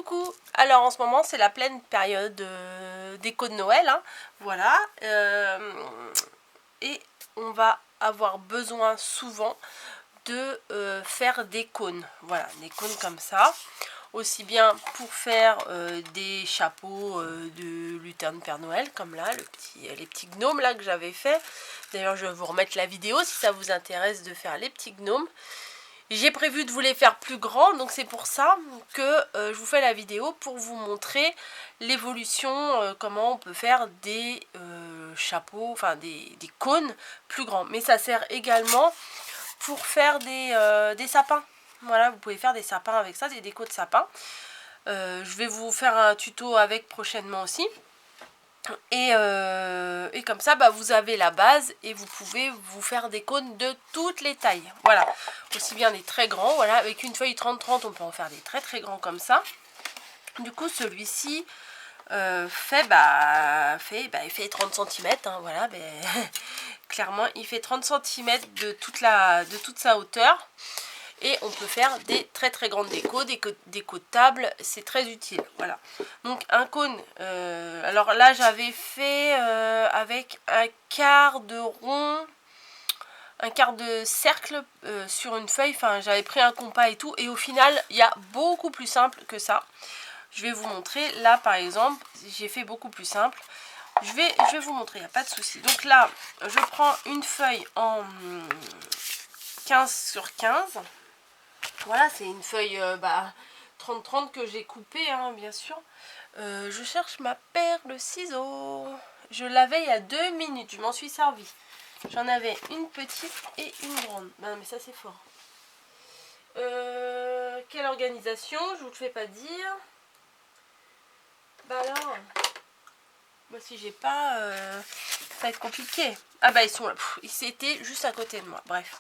Coucou. Alors en ce moment c'est la pleine période déco de Noël, hein. Voilà, et on va avoir besoin souvent de faire des cônes. Voilà, des cônes comme ça, aussi bien pour faire des chapeaux de lutin de Père Noël, comme là, les petits gnomes là que j'avais fait. D'ailleurs je vais vous remettre la vidéo si ça vous intéresse de faire les petits gnomes. J'ai prévu de vous les faire plus grands, donc c'est pour ça que je vous fais la vidéo pour vous montrer l'évolution, comment on peut faire des chapeaux, enfin des cônes plus grands. Mais ça sert également pour faire des sapins. Voilà, vous pouvez faire des sapins avec ça, des décos de sapins. Je vais vous faire un tuto avec prochainement aussi. Et comme ça, bah, vous avez la base et vous pouvez vous faire des cônes de toutes les tailles. Voilà, aussi bien des très grands. Voilà, avec une feuille 30-30, on peut en faire des très très grands comme ça. Du coup, celui-ci il fait 30 cm. Hein, voilà, clairement, il fait 30 cm de toute sa hauteur. Et on peut faire des très très grandes décos, des décos de table, c'est très utile. Voilà. Donc un cône, alors là j'avais fait avec un quart de rond, un quart de cercle sur une feuille. Enfin j'avais pris un compas et tout. Et au final il y a beaucoup plus simple que ça. Je vais vous montrer. Là par exemple, j'ai fait beaucoup plus simple. Je vais vous montrer, il n'y a pas de souci. Donc là, je prends une feuille en 15 sur 15. Voilà, c'est une feuille 30-30 que j'ai coupée, hein, bien sûr. Je cherche ma paire de ciseaux. Je l'avais il y a 2 minutes, je m'en suis servi. J'en avais une petite et une grande. Ben, mais ça c'est fort. Quelle organisation, je vous le fais pas dire. Bah alors, moi si j'ai pas, ça va être compliqué. Ah bah ils sont là, ils étaient juste à côté de moi, bref.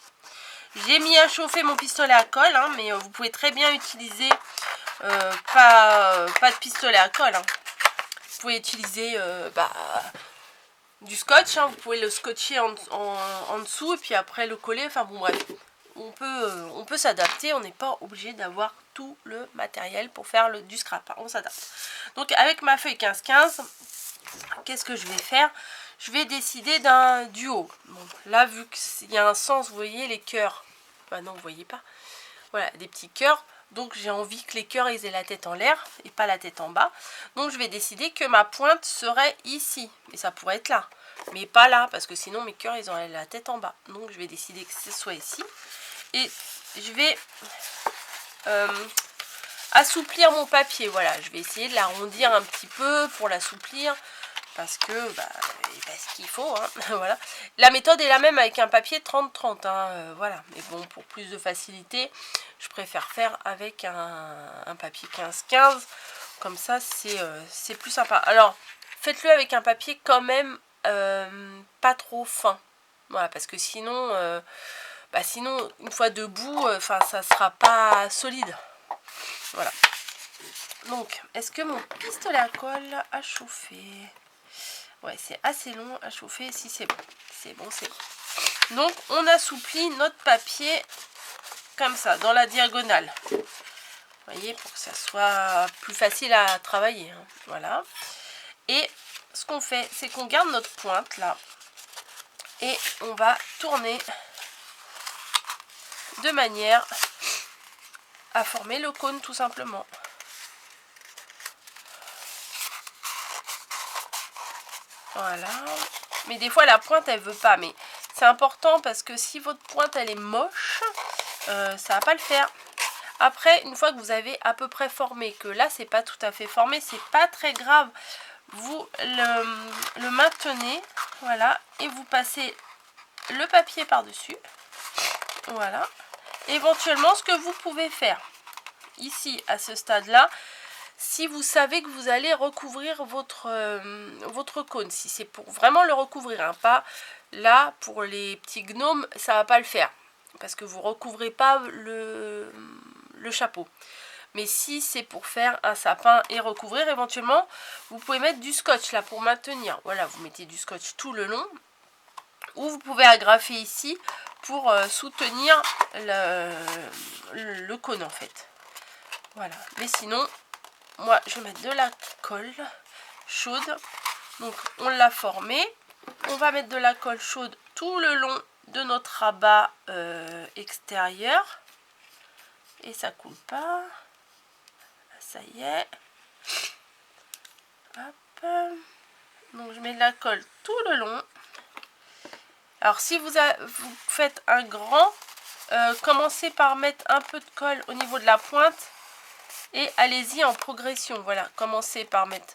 J'ai mis à chauffer mon pistolet à colle, hein, mais vous pouvez très bien utiliser pas de pistolet à colle. Hein. Vous pouvez utiliser du scotch, hein, vous pouvez le scotcher en dessous et puis après le coller. Enfin bon bref, on peut s'adapter, on n'est pas obligé d'avoir tout le matériel pour faire du scrap. Hein, on s'adapte. Donc avec ma feuille 15-15, qu'est-ce que je vais faire? Je vais décider d'un duo. Bon, là, vu qu'il y a un sens, vous voyez les cœurs. Bah non, vous voyez pas. Voilà, des petits cœurs. Donc j'ai envie que les cœurs ils aient la tête en l'air et pas la tête en bas. Donc je vais décider que ma pointe serait ici. Et ça pourrait être là. Mais pas là, parce que sinon mes cœurs ils ont la tête en bas. Donc je vais décider que ce soit ici. Et je vais assouplir mon papier. Voilà, je vais essayer de l'arrondir un petit peu pour l'assouplir. Parce que parce qu'il faut, hein. Voilà. La méthode est la même avec un papier 30-30, hein, voilà. Mais bon, pour plus de facilité, je préfère faire avec un papier 15-15. Comme ça, c'est plus sympa. Alors, faites-le avec un papier quand même pas trop fin. Voilà, parce que sinon, sinon une fois debout, ça sera pas solide. Voilà. Donc, est-ce que mon pistolet à colle a chauffé ? Ouais, c'est assez long à chauffer. Si c'est bon, c'est bon, c'est bon. Donc, on assouplit notre papier comme ça, dans la diagonale. Vous voyez, pour que ça soit plus facile à travailler. Hein. Voilà. Et ce qu'on fait, c'est qu'on garde notre pointe là. Et on va tourner de manière à former le cône tout simplement. Voilà. Mais des fois la pointe elle veut pas. Mais c'est important parce que si votre pointe elle est moche, ça va pas le faire. Après, une fois que vous avez à peu près formé, que là c'est pas tout à fait formé, c'est pas très grave. Vous le maintenez, voilà, et vous passez le papier par-dessus. Voilà. Éventuellement, ce que vous pouvez faire ici à ce stade-là. Si vous savez que vous allez recouvrir votre cône, si c'est pour vraiment le recouvrir, hein, pas là pour les petits gnomes, ça va pas le faire parce que vous recouvrez pas le chapeau. Mais si c'est pour faire un sapin et recouvrir, éventuellement, vous pouvez mettre du scotch là pour maintenir. Voilà, vous mettez du scotch tout le long. Ou vous pouvez agrafer ici pour soutenir le cône en fait. Voilà, mais sinon moi je vais mettre de la colle chaude. Donc on l'a formé. On va mettre de la colle chaude tout le long de notre rabat extérieur. Et ça coule pas. Ça y est. Hop. Donc je mets de la colle tout le long. Alors si vous faites un grand, commencez par mettre un peu de colle au niveau de la pointe. Et allez-y en progression. Voilà, commencez par mettre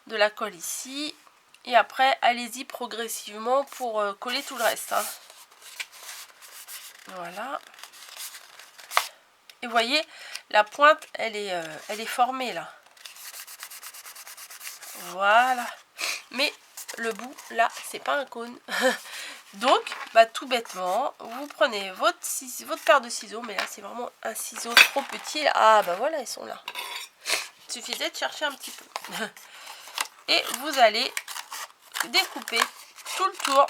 de la colle ici. Et après, allez-y progressivement pour coller tout le reste. Hein. Voilà. Et vous voyez, la pointe, elle est formée là. Voilà. Mais le bout, là, c'est pas un cône. Donc, bah, tout bêtement, vous prenez votre paire de ciseaux. Mais là, c'est vraiment un ciseau trop petit. Là. Ah, bah voilà, ils sont là. Il suffisait de chercher un petit peu. Et vous allez découper tout le tour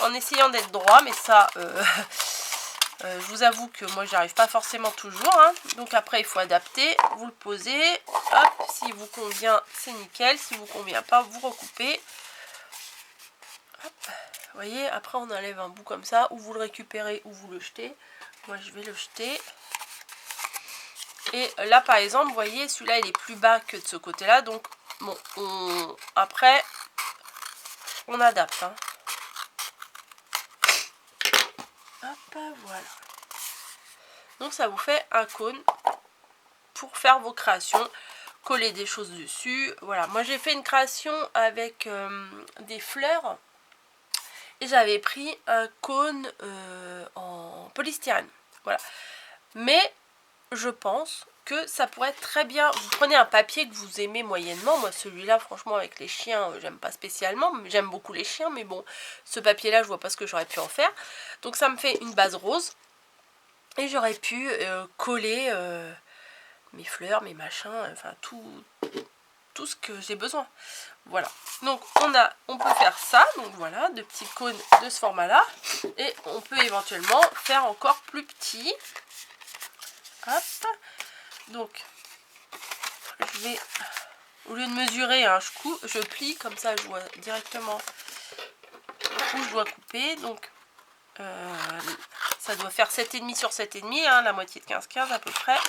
en essayant d'être droit. Mais ça... je vous avoue que moi j'arrive pas forcément toujours hein. Donc après il faut adapter, vous le posez, hop, s'il vous convient c'est nickel, si vous convient pas vous recoupez, hop. Vous voyez, après on enlève un bout comme ça, ou vous le récupérez ou vous le jetez. Moi je vais le jeter. Et là par exemple vous voyez celui-là il est plus bas que de ce côté là, donc bon après on adapte hein. Hop, voilà. Donc ça vous fait un cône pour faire vos créations, coller des choses dessus. Voilà, moi j'ai fait une création avec des fleurs et j'avais pris un cône en polystyrène. Voilà, mais je pense que ça pourrait être très bien. Vous prenez un papier que vous aimez moyennement. Moi celui-là franchement avec les chiens j'aime pas spécialement, j'aime beaucoup les chiens, mais bon ce papier là je vois pas ce que j'aurais pu en faire. Donc ça me fait une base rose et j'aurais pu coller mes fleurs, mes machins, enfin tout ce que j'ai besoin. Voilà, donc on peut faire ça, donc voilà, de petits cônes de ce format là, et on peut éventuellement faire encore plus petit. Hop, donc je vais, au lieu de mesurer, hein, je plie, comme ça je vois directement où je dois couper, donc ça doit faire 7,5 sur 7,5, hein, la moitié de 15 à peu près.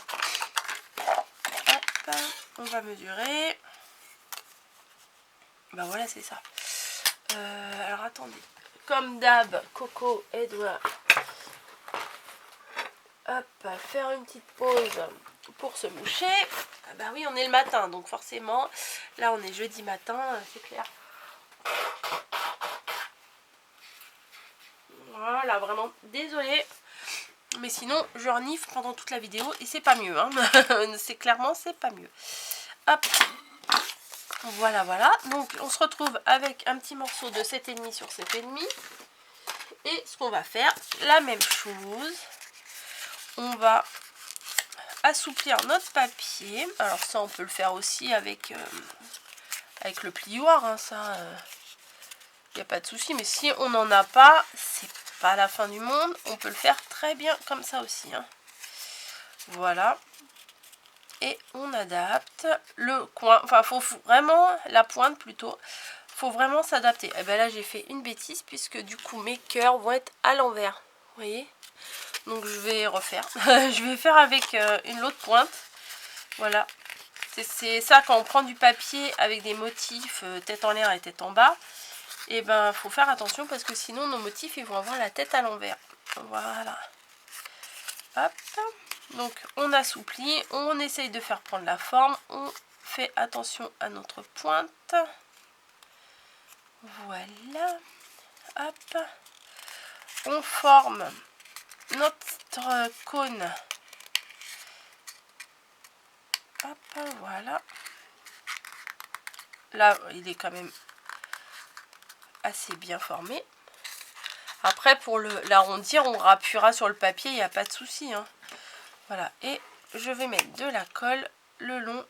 Hop, on va mesurer. Ben voilà, c'est ça. Alors attendez. Comme d'hab, Coco, elle doit faire une petite pause pour se moucher. Ah bah oui, on est le matin, donc forcément, là on est jeudi matin, c'est clair. Voilà, vraiment désolée. Mais sinon, je renifle pendant toute la vidéo et c'est pas mieux. Hein. C'est clairement, c'est pas mieux. Hop. Voilà, voilà. Donc, on se retrouve avec un petit morceau de 7,5 sur 7,5. Et ce qu'on va faire, la même chose. On va assouplir notre papier. Alors ça, on peut le faire aussi avec le plioir. Hein, ça, il n'y a pas de souci. Mais si on n'en a pas, c'est pas la fin du monde. On peut le faire très bien comme ça aussi. Hein. Voilà. Et on adapte le coin. Enfin, faut vraiment, la pointe plutôt. Faut vraiment s'adapter. Et ben là, j'ai fait une bêtise puisque du coup, mes cœurs vont être à l'envers. Vous voyez? Donc, je vais refaire. Je vais faire avec une autre pointe. Voilà. C'est ça, quand on prend du papier avec des motifs tête en l'air et tête en bas. Et ben, faut faire attention parce que sinon, nos motifs, ils vont avoir la tête à l'envers. Voilà. Hop. Donc on assouplit, on essaye de faire prendre la forme, on fait attention à notre pointe. Voilà. Hop. On forme notre cône. Hop, voilà. Là, il est quand même assez bien formé. Après, pour l'arrondir, on rappuiera sur le papier, il n'y a pas de souci. Hein. Voilà, et je vais mettre de la colle le long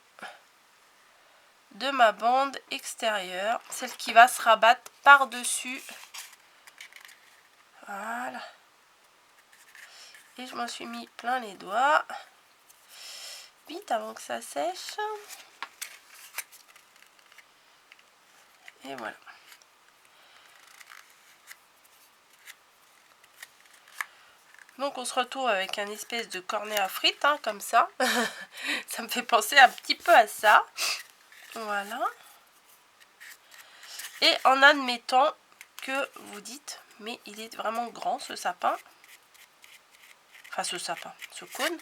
de ma bande extérieure, celle qui va se rabattre par-dessus. Voilà. Et je m'en suis mis plein les doigts. Vite avant que ça sèche. Et voilà. Donc on se retrouve avec un espèce de cornet à frites, hein, comme ça. Ça me fait penser un petit peu à ça. Voilà. Et en admettant que vous dites, mais il est vraiment grand ce sapin. Enfin ce cône.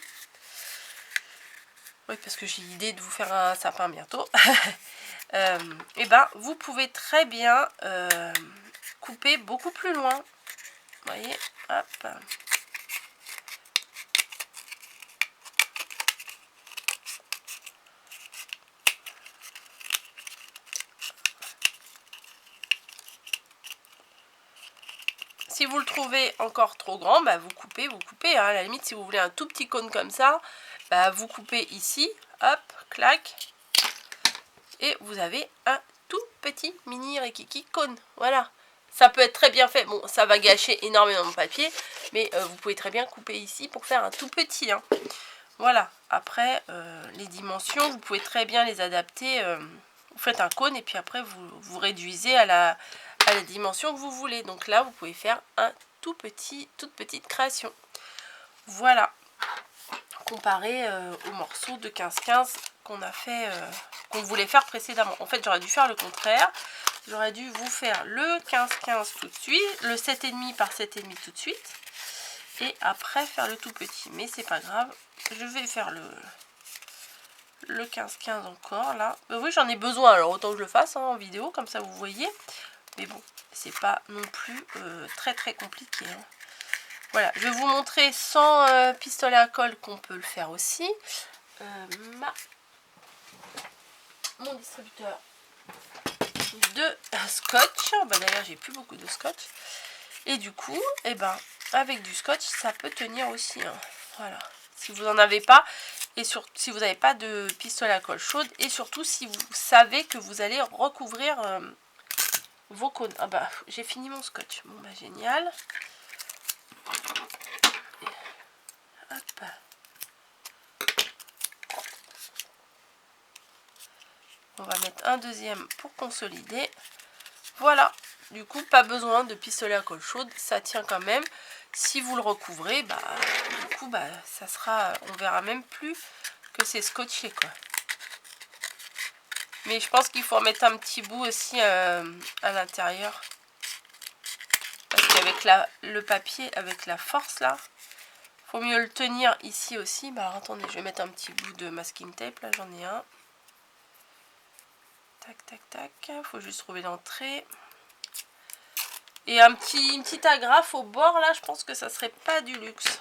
Oui, parce que j'ai l'idée de vous faire un sapin bientôt. Et ben vous pouvez très bien couper beaucoup plus loin. Vous voyez, hop. Si vous le trouvez encore trop grand, bah vous coupez, hein. À la limite, si vous voulez un tout petit cône comme ça, bah vous coupez ici, hop, clac, et vous avez un tout petit mini rikiki cône. Voilà. Ça peut être très bien fait. Bon, ça va gâcher énormément de papier, mais vous pouvez très bien couper ici pour faire un tout petit, hein. Voilà. Après, les dimensions, vous pouvez très bien les adapter. Vous faites un cône et puis après, vous réduisez à la dimension que vous voulez. Donc là, vous pouvez faire un toute petite création. Voilà. Comparé au morceau de 15-15 qu'on a fait, qu'on voulait faire précédemment. En fait, j'aurais dû faire le contraire. J'aurais dû vous faire le 15-15 tout de suite, le 7,5 par 7,5 tout de suite. Et après faire le tout petit. Mais c'est pas grave. Je vais faire le 15-15 encore là. Oui, j'en ai besoin, alors autant que je le fasse, hein, en vidéo, comme ça vous voyez. Mais bon, c'est pas non plus très compliqué, hein. Voilà, je vais vous montrer sans pistolet à colle qu'on peut le faire aussi. Mon distributeur de scotch. Bah, d'ailleurs, j'ai plus beaucoup de scotch. Et du coup, eh ben, avec du scotch, ça peut tenir aussi, hein. Voilà. Si vous n'en avez pas, et si vous n'avez pas de pistolet à colle chaude, et surtout si vous savez que vous allez recouvrir vos cônes. Ah bah, j'ai fini mon scotch. Bon bah, génial. Hop. On va mettre un deuxième pour consolider. Voilà. Du coup, pas besoin de pistolet à colle chaude. Ça tient quand même. Si vous le recouvrez, bah, du coup, bah, ça sera... On verra même plus que c'est scotché, quoi. Mais je pense qu'il faut en mettre un petit bout aussi à l'intérieur. Parce qu'avec le papier, avec la force, là, faut mieux le tenir ici aussi. Bah, alors, attendez, je vais mettre un petit bout de masking tape. Là, j'en ai un. Tac, tac, tac. Faut juste trouver l'entrée. Et une petite agrafe au bord, là, je pense que ça serait pas du luxe.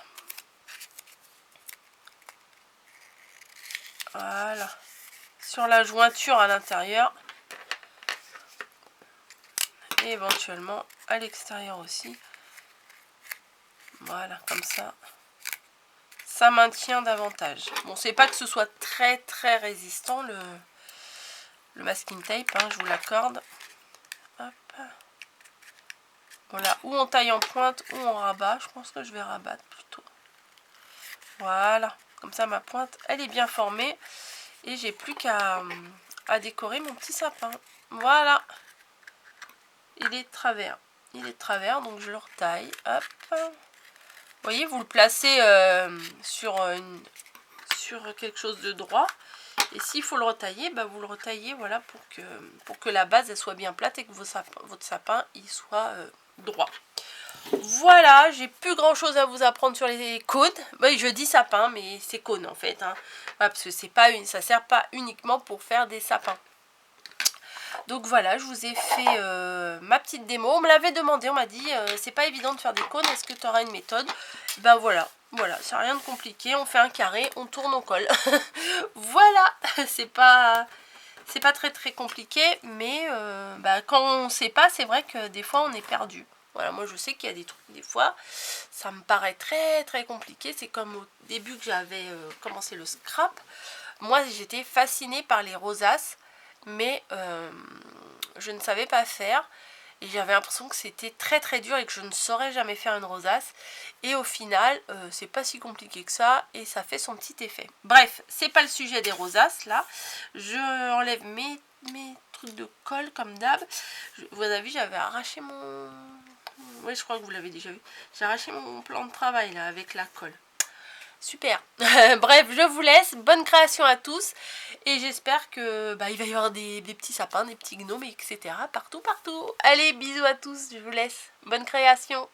Voilà. Sur la jointure à l'intérieur. Et éventuellement à l'extérieur aussi. Voilà, comme ça. Ça maintient davantage. Bon, c'est pas que ce soit très résistant, le masking tape, hein, je vous l'accorde. Hop. Voilà, ou on taille en pointe ou on rabat. Je pense que je vais rabattre plutôt. Voilà, comme ça ma pointe, elle est bien formée. Et j'ai plus qu'à décorer mon petit sapin. Voilà. Il est de travers. Il est de travers, donc je le retaille. Hop. Vous voyez, vous le placez sur quelque chose de droit. Et s'il faut le retailler, bah vous le retaillez, voilà, pour que la base elle soit bien plate et que votre sapin il soit droit. Voilà, j'ai plus grand chose à vous apprendre sur les cônes. Oui, je dis sapin, mais c'est cône en fait, hein. Voilà, parce que ça sert pas uniquement pour faire des sapins. Donc voilà, je vous ai fait ma petite démo. On me l'avait demandé, on m'a dit c'est pas évident de faire des cônes, est-ce que tu auras une méthode? Ben voilà, c'est rien de compliqué, on fait un carré, on tourne, on colle. Voilà, c'est pas très compliqué, mais quand on sait pas, c'est vrai que des fois on est perdu. Voilà, moi je sais qu'il y a des trucs, des fois, ça me paraît très compliqué. C'est comme au début que j'avais commencé le scrap. Moi j'étais fascinée par les rosaces, mais je ne savais pas faire. et j'avais l'impression que c'était très très dur et que je ne saurais jamais faire une rosace. Et au final, c'est pas si compliqué que ça et ça fait son petit effet. Bref, c'est pas le sujet des rosaces là. Je enlève mes trucs de colle comme d'hab. Vous avez vu, j'avais arraché mon... Oui, je crois que vous l'avez déjà vu. J'ai arraché mon plan de travail là avec la colle. Super. Bref, je vous laisse. Bonne création à tous. Et j'espère que il va y avoir des petits sapins, des petits gnomes, etc. Partout, partout. Allez, bisous à tous. Je vous laisse. Bonne création.